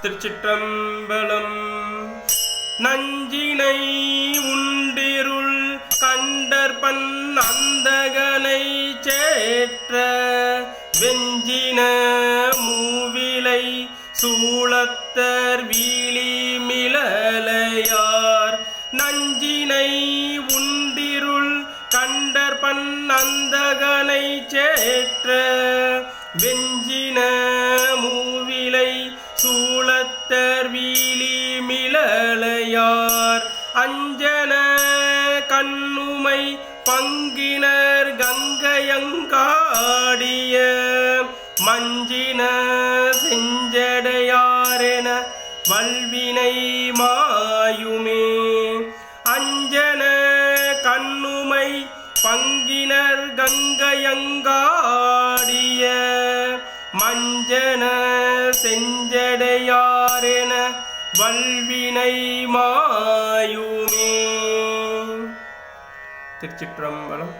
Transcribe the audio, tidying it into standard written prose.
திருச்சிற்றம்பலம். நஞ்சினை உண்டிருள் கண்டற்பன் அந்தகனை சேற்ற வெஞ்சின மூவிலை சூளத்தர் வீழி மிளலையார் நஞ்சினை உண்டிருள் கண்டற்பன் அந்தகனை சேற்ற வெஞ்சின மூவிலை சூளத்தர் வீழி மிளலையார் அஞ்சன கண்ணுமை பங்கினர் கங்கையங்காடிய மஞ்சின செஞ்சடையாரென வல்வினை மாயுமே. அஞ்சன கண்ணுமை பங்கினர் கங்கையங்காடிய மஞ்சன செஞ்சடையாரென வல்வினை மாயுமே. திருச்சிற்றம்பலம்.